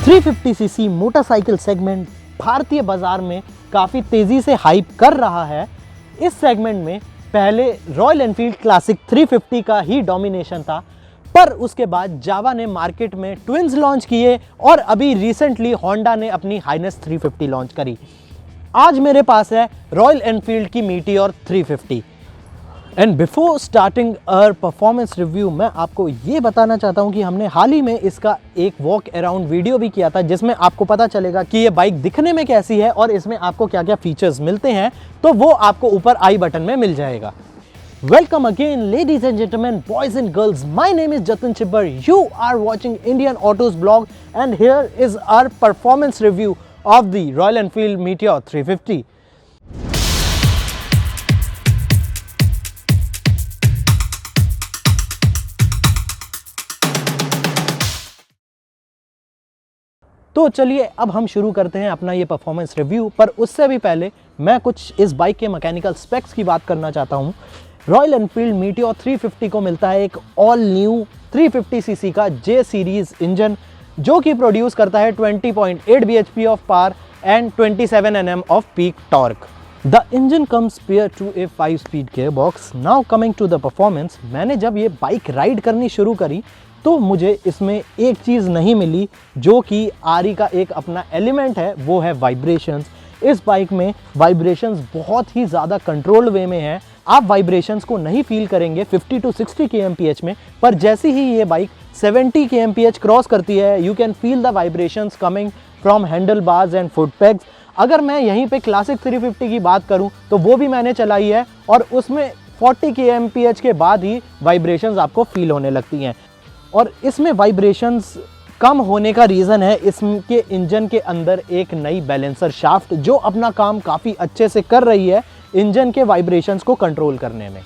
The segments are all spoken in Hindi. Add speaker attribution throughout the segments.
Speaker 1: 350cc मोटरसाइकिल सेगमेंट भारतीय बाजार में काफ़ी तेज़ी से हाइप कर रहा है। इस सेगमेंट में पहले रॉयल एनफील्ड क्लासिक 350 का ही डोमिनेशन था, पर उसके बाद जावा ने मार्केट में ट्विंस लॉन्च किए और अभी रिसेंटली होंडा ने अपनी हाइनेस 350 लॉन्च करी। आज मेरे पास है रॉयल एनफील्ड की meteor 350। And before starting our performance review, मैं आपको ये बताना चाहता हूँ कि हमने हाल ही में इसका एक वॉक अराउंड वीडियो भी किया था, जिसमें आपको पता चलेगा कि ये बाइक दिखने में कैसी है और इसमें आपको क्या क्या फीचर्स मिलते हैं, तो वो आपको ऊपर आई बटन में मिल जाएगा। Welcome again, ladies and gentlemen, boys and girls. My name is Jatin Chibbar. You are watching Indian Autos blog, and here is our performance review of the Royal Enfield Meteor 350. तो चलिए अब हम शुरू करते हैं अपना ये परफॉर्मेंस रिव्यू, पर उससे भी पहले मैं कुछ इस बाइक के मैकेनिकल स्पेक्स की बात करना चाहता हूँ। रॉयल एनफील्ड मीटियोर 350 को मिलता है एक ऑल न्यू 350cc का J सीरीज इंजन, जो कि प्रोड्यूस करता है 20.8 bhp of power and 27 Nm of peak torque. The engine comes pair to a 5-speed gearbox। Now coming to the performance, मैंने जब ये बाइक राइड करनी शुरू करी तो मुझे इसमें एक चीज़ नहीं मिली, जो कि आरी का एक अपना एलिमेंट है, वो है वाइब्रेशंस। इस बाइक में वाइब्रेशंस बहुत ही ज़्यादा कंट्रोल्ड वे में है। आप वाइब्रेशंस को नहीं फील करेंगे 50 to 60 kmph में, पर जैसे ही ये बाइक 70 kmph क्रॉस करती है, you can feel the vibrations coming from handle bars and foot pegs. अगर मैं यहीं पे क्लासिक 350 की बात करूं तो वो भी मैंने चलाई है और उसमें 40 kmph के बाद ही वाइब्रेशंस आपको फील होने लगती हैं। और इसमें वाइब्रेशंस कम होने का रीज़न है इसके इंजन के अंदर एक नई बैलेंसर शाफ्ट, जो अपना काम काफ़ी अच्छे से कर रही है इंजन के वाइब्रेशंस को कंट्रोल करने में।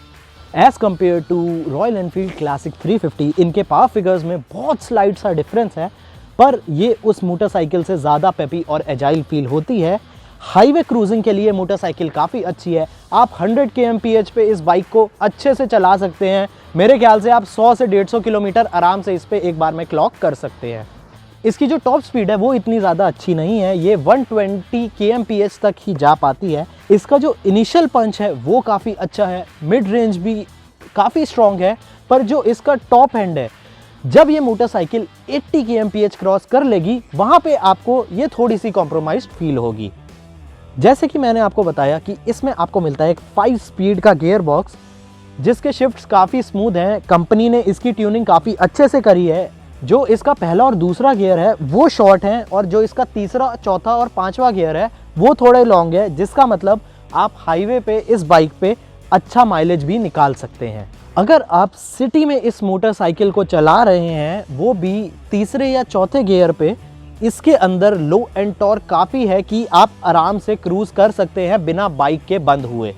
Speaker 1: As compare to Royal Enfield Classic 350, इनके पावर फिगर्स में बहुत स्लाइड सा डिफरेंस है, पर ये उस मोटरसाइकिल से ज़्यादा पेपी और एजाइल फील होती है। हाईवे क्रूजिंग के लिए मोटरसाइकिल काफ़ी अच्छी है। आप 100 kmph पे इस बाइक को अच्छे से चला सकते हैं। मेरे ख्याल से आप 100 से 150 किलोमीटर आराम से इस पे एक बार में क्लॉक कर सकते हैं। इसकी जो टॉप स्पीड है वो इतनी ज़्यादा अच्छी नहीं है, ये 120 kmph तक ही जा पाती है। इसका जो इनिशियल पंच है वो काफ़ी अच्छा है, मिड रेंज भी काफ़ी स्ट्रॉन्ग है, पर जो इसका टॉप एंड है, जब ये मोटरसाइकिल 80 kmph क्रॉस कर लेगी, वहाँ पे आपको ये थोड़ी सी कॉम्प्रोमाइज्ड फील होगी। जैसे कि मैंने आपको बताया कि इसमें आपको मिलता है एक 5 स्पीड का गियर बॉक्स, जिसके शिफ्ट्स काफ़ी स्मूथ हैं। कंपनी ने इसकी ट्यूनिंग काफ़ी अच्छे से करी है। जो इसका पहला और दूसरा गियर है वो शॉर्ट हैं, और जो इसका तीसरा, चौथा और पांचवा गियर है वो थोड़े लॉन्ग है, जिसका मतलब आप हाईवे पे इस बाइक पे अच्छा माइलेज भी निकाल सकते हैं। अगर आप सिटी में इस मोटरसाइकिल को चला रहे हैं, वो भी तीसरे या चौथे गियर पे, इसके अंदर लो एंड टॉर्क काफ़ी है कि आप आराम से क्रूज़ कर सकते हैं बिना बाइक के बंद हुए।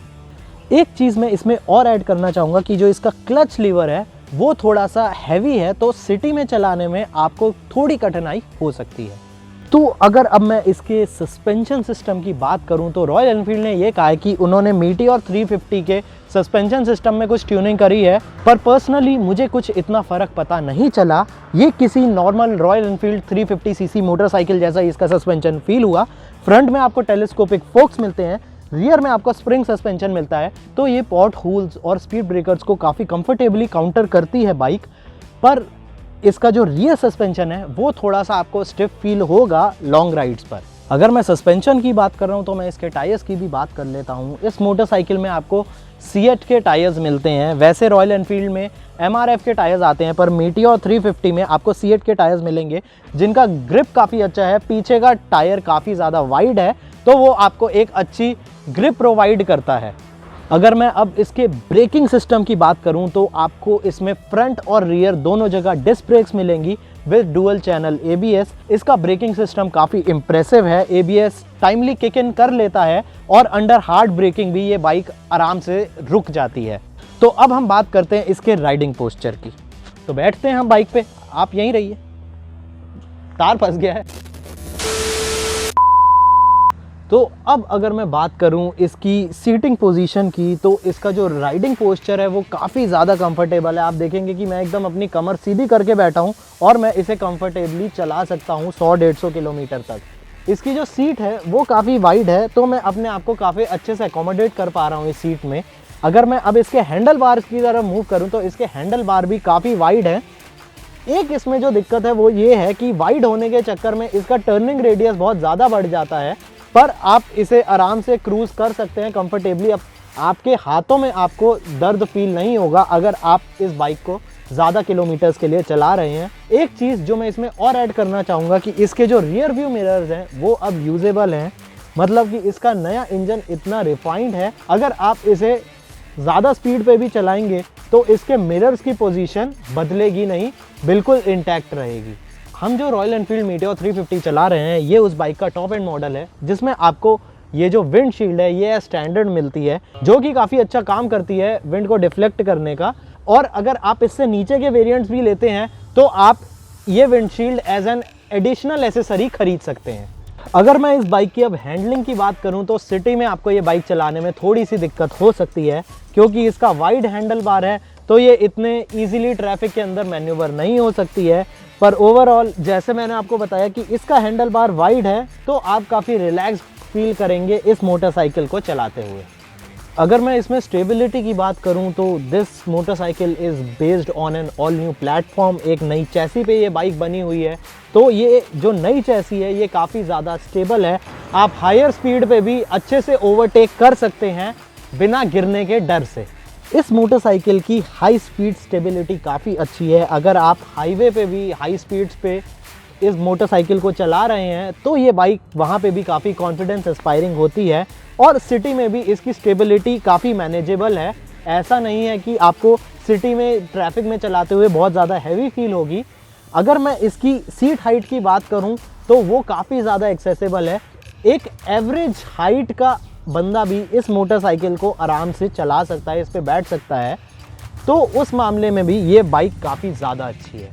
Speaker 1: एक चीज़ मैं इसमें और ऐड करना चाहूँगा कि जो इसका क्लच लीवर है वो थोड़ा सा हैवी है, तो सिटी में चलाने में आपको थोड़ी कठिनाई हो सकती है। तो अगर अब मैं इसके सस्पेंशन सिस्टम की बात करूं, तो रॉयल एनफील्ड ने ये कहा है कि उन्होंने मीटियोर 350 के सस्पेंशन सिस्टम में कुछ ट्यूनिंग करी है, पर पर्सनली मुझे कुछ इतना फ़र्क पता नहीं चला। ये किसी normal royal Enfield 350cc motorcycle जैसा इसका सस्पेंशन फील हुआ। फ्रंट में आपको टेलीस्कोपिक फोक्स मिलते हैं, रियर में आपको स्प्रिंग सस्पेंशन मिलता है, तो ये पॉट होल्स और स्पीड ब्रेकर्स को काफ़ी कंफर्टेबली काउंटर करती है बाइक। पर इसका जो रियर सस्पेंशन है वो थोड़ा सा आपको स्टिफ फील होगा लॉन्ग राइड्स पर। अगर मैं सस्पेंशन की बात कर रहा हूँ तो मैं इसके टायर्स की भी बात कर लेता हूँ। इस मोटरसाइकिल में आपको सीएट के टायर्स मिलते हैं। वैसे रॉयल एनफील्ड में एमआरएफ के टायर्स आते हैं, पर मीटियोर 350 में आपको सीएट के टायर्स मिलेंगे, जिनका ग्रिप काफ़ी अच्छा है। पीछे का टायर काफ़ी ज़्यादा वाइड है, तो वो आपको एक अच्छी ग्रिप प्रोवाइड करता है। अगर मैं अब इसके ब्रेकिंग सिस्टम की बात करूं, तो आपको इसमें फ्रंट और रियर दोनों जगह डिस्क ब्रेक्स मिलेंगी विद डुअल चैनल एबीएस। इसका ब्रेकिंग सिस्टम काफ़ी इंप्रेसिव है। एबीएस टाइमली किक इन कर लेता है और अंडर हार्ड ब्रेकिंग भी ये बाइक आराम से रुक जाती है। तो अब हम बात करते हैं इसके राइडिंग पोस्चर की। तो बैठते हैं हम बाइक पे, आप यहीं रहिए, तार फंस गया है। तो अब अगर मैं बात करूं इसकी सीटिंग पोजीशन की, तो इसका जो राइडिंग पोस्चर है वो काफ़ी ज़्यादा कंफर्टेबल है। आप देखेंगे कि मैं एकदम अपनी कमर सीधी करके बैठा हूं और मैं इसे कंफर्टेबली चला सकता हूं 100-150 किलोमीटर तक। इसकी जो सीट है वो काफ़ी वाइड है, तो मैं अपने आप को काफ़ी अच्छे से अकोमोडेट कर पा रहा हूँ इस सीट में। अगर मैं अब इसके हैंडल बार की तरफ मूव करूँ तो इसके हैंडल बार भी काफ़ी वाइड है। एक इसमें जो दिक्कत है वो ये है कि वाइड होने के चक्कर में इसका टर्निंग रेडियस बहुत ज़्यादा बढ़ जाता है, पर आप इसे आराम से क्रूज़ कर सकते हैं कंफर्टेबली। अब आपके हाथों में आपको दर्द फील नहीं होगा अगर आप इस बाइक को ज़्यादा किलोमीटर्स के लिए चला रहे हैं। एक चीज़ जो मैं इसमें और ऐड करना चाहूँगा कि इसके जो रियर व्यू मिरर्स हैं वो अब यूजेबल हैं, मतलब कि इसका नया इंजन इतना रिफाइंड है, अगर आप इसे ज़्यादा स्पीड पे भी चलाएंगे तो इसके मिरर्स की पोजीशन बदलेगी नहीं, बिल्कुल इंटैक्ट रहेगी। हम जो रॉयल एनफील्ड मीटियोर 350 चला रहे हैं ये उस बाइक का टॉप एंड मॉडल है जिसमें आपको ये जो विंड शील्ड है ये स्टैंडर्ड मिलती है, जो कि काफ़ी अच्छा काम करती है विंड को डिफ्लेक्ट करने का। और अगर आप इससे नीचे के वेरिएंट्स भी लेते हैं तो आप ये windshield as an additional accessory खरीद सकते हैं। अगर मैं इस बाइक की अब हैंडलिंग की बात करूं तो सिटी में आपको ये बाइक चलाने में थोड़ी सी दिक्कत हो सकती है, क्योंकि इसका वाइड हैंडल बार है तो ये इतने इजीली ट्रैफिक के अंदर मैन्यूवर नहीं हो सकती है। पर ओवरऑल जैसे मैंने आपको बताया कि इसका हैंडल बार वाइड है तो आप काफ़ी रिलैक्स फील करेंगे इस मोटरसाइकिल को चलाते हुए। अगर मैं इसमें स्टेबिलिटी की बात करूं तो this motorcycle is based on an all new platform. एक नई चैसी पे ये बाइक बनी हुई है, तो ये जो नई चैसी है ये काफ़ी ज़्यादा स्टेबल है। आप हायर स्पीड पे भी अच्छे से ओवरटेक कर सकते हैं बिना गिरने के डर से। इस मोटरसाइकिल की हाई स्पीड स्टेबिलिटी काफ़ी अच्छी है। अगर आप हाईवे पे भी हाई स्पीड्स पे इस मोटरसाइकिल को चला रहे हैं तो ये बाइक वहाँ पे भी काफ़ी कॉन्फिडेंस इंस्पायरिंग होती है, और सिटी में भी इसकी स्टेबिलिटी काफ़ी मैनेजेबल है। ऐसा नहीं है कि आपको सिटी में ट्रैफिक में चलाते हुए बहुत ज़्यादा हैवी फील होगी। अगर मैं इसकी सीट हाइट की बात करूं तो वो काफ़ी ज़्यादा एक्सेसिबल है। एक एवरेज हाइट का बंदा भी इस मोटरसाइकिल को आराम से चला सकता है, इस पर बैठ सकता है, तो उस मामले में भी ये बाइक काफ़ी ज़्यादा अच्छी है।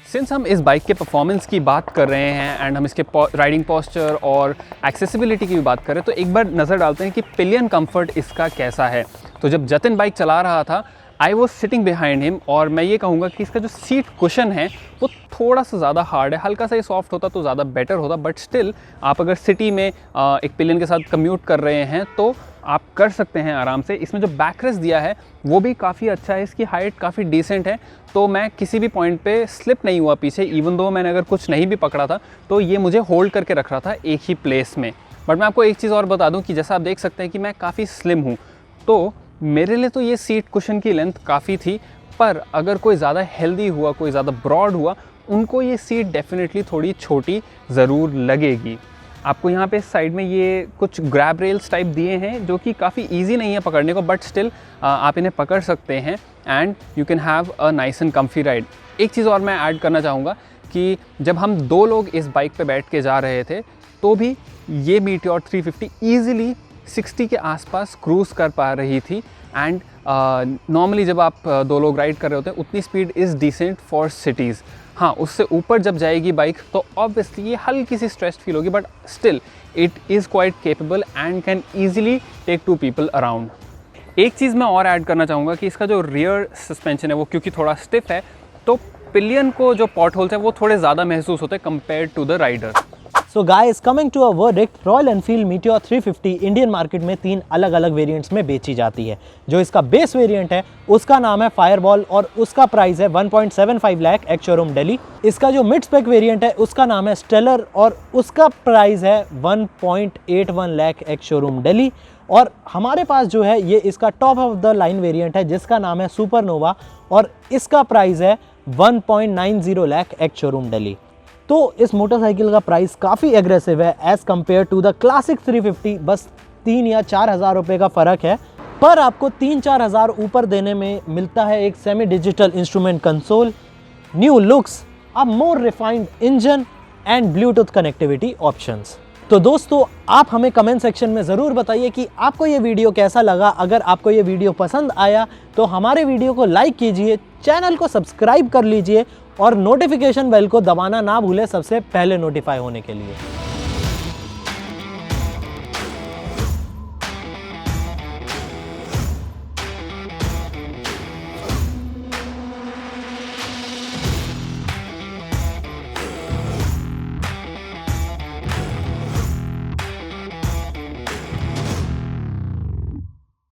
Speaker 2: सिंस हम इस बाइक के परफॉर्मेंस की बात कर रहे हैं एंड हम इसके राइडिंग पोस्चर और एक्सेसिबिलिटी की भी बात कर रहे हैं, तो एक बार नज़र डालते हैं कि पिलियन कंफर्ट इसका कैसा है। तो जब जतिन बाइक चला रहा था I was sitting behind him, और मैं ये कहूँगा कि इसका जो सीट कुशन है वो थोड़ा सा ज़्यादा हार्ड है। हल्का सा ये सॉफ्ट होता तो ज़्यादा बेटर होता, बट स्टिल आप अगर सिटी में एक पिलियन के साथ कम्यूट कर रहे हैं तो आप कर सकते हैं आराम से। इसमें जो बैकरेस्ट दिया है वो भी काफ़ी अच्छा है, इसकी हाइट काफ़ी डिसेंट है, तो मैं किसी भी पॉइंट पे स्लिप नहीं हुआ पीछे। इवन दो मैंने अगर कुछ नहीं भी पकड़ा था तो ये मुझे होल्ड करके रख रहा था एक ही प्लेस में। बट मैं आपको एक चीज़ और बता दूं कि जैसा आप देख सकते हैं कि मैं काफ़ी स्लिम हूँ, तो मेरे लिए तो ये सीट कुशन की लेंथ काफ़ी थी, पर अगर कोई ज़्यादा हेल्दी हुआ, कोई ज़्यादा ब्रॉड हुआ, उनको ये सीट डेफिनेटली थोड़ी छोटी ज़रूर लगेगी। आपको यहाँ पे साइड में ये कुछ ग्रैब रेल्स टाइप दिए हैं जो कि काफ़ी इजी नहीं है पकड़ने को, बट स्टिल आप इन्हें पकड़ सकते हैं and you can have a nice and comfy ride. एक चीज़ और मैं ऐड करना चाहूँगा कि जब हम 2 लोग इस बाइक पे बैठ के जा रहे थे तो भी ये मीटियोर 350 ईजिली 60 के आसपास क्रूज़ कर पा रही थी। एंड नॉर्मली जब आप 2 लोग राइड कर रहे होते हैं उतनी speed is decent for cities. हाँ, उससे ऊपर जब जाएगी बाइक तो ऑब्वियसली ये हल्की सी स्ट्रेस्ड फील होगी, but still it is quite capable and can easily take 2 people around. एक चीज़ मैं और ऐड करना चाहूँगा कि इसका जो रियर सस्पेंशन है वो क्योंकि थोड़ा स्टिफ है, तो पिलियन को जो पॉट होल्स हैं वो थोड़े ज़्यादा महसूस होते हैं compare to the rider.
Speaker 1: So guys, coming to a verdict, Royal Enfield Meteor 350 Indian market में 3 अलग अलग वेरिएंट्स में बेची जाती है। जो इसका बेस वेरिएंट है उसका नाम है फायरबॉल और उसका प्राइस है 1.75 लाख एक्स शोरूम दिल्ली। इसका जो मिड स्पेक वेरिएंट है उसका नाम है स्टेलर और उसका प्राइस है 1.81 लाख एक्स शोरूम दिल्ली। और हमारे पास जो है ये इसका top of the line variant है जिसका नाम है सुपरनोवा और इसका प्राइस है 1.90 लाख एक्स शोरूम दिल्ली। तो इस मोटरसाइकिल का प्राइस काफ़ी एग्रेसिव है as compare to the classic 350। बस 3 या 4 हज़ार रुपये का फ़र्क है, पर आपको 3-4 हज़ार ऊपर देने में मिलता है एक semi digital instrument console, new looks, a more refined engine and Bluetooth connectivity options. तो दोस्तों, आप हमें कमेंट सेक्शन में ज़रूर बताइए कि आपको ये वीडियो कैसा लगा। अगर आपको ये वीडियो पसंद आया तो हमारे वीडियो को लाइक कीजिए, चैनल को सब्सक्राइब कर लीजिए और नोटिफिकेशन बेल को दबाना ना भूलें सबसे पहले नोटिफाई होने के लिए।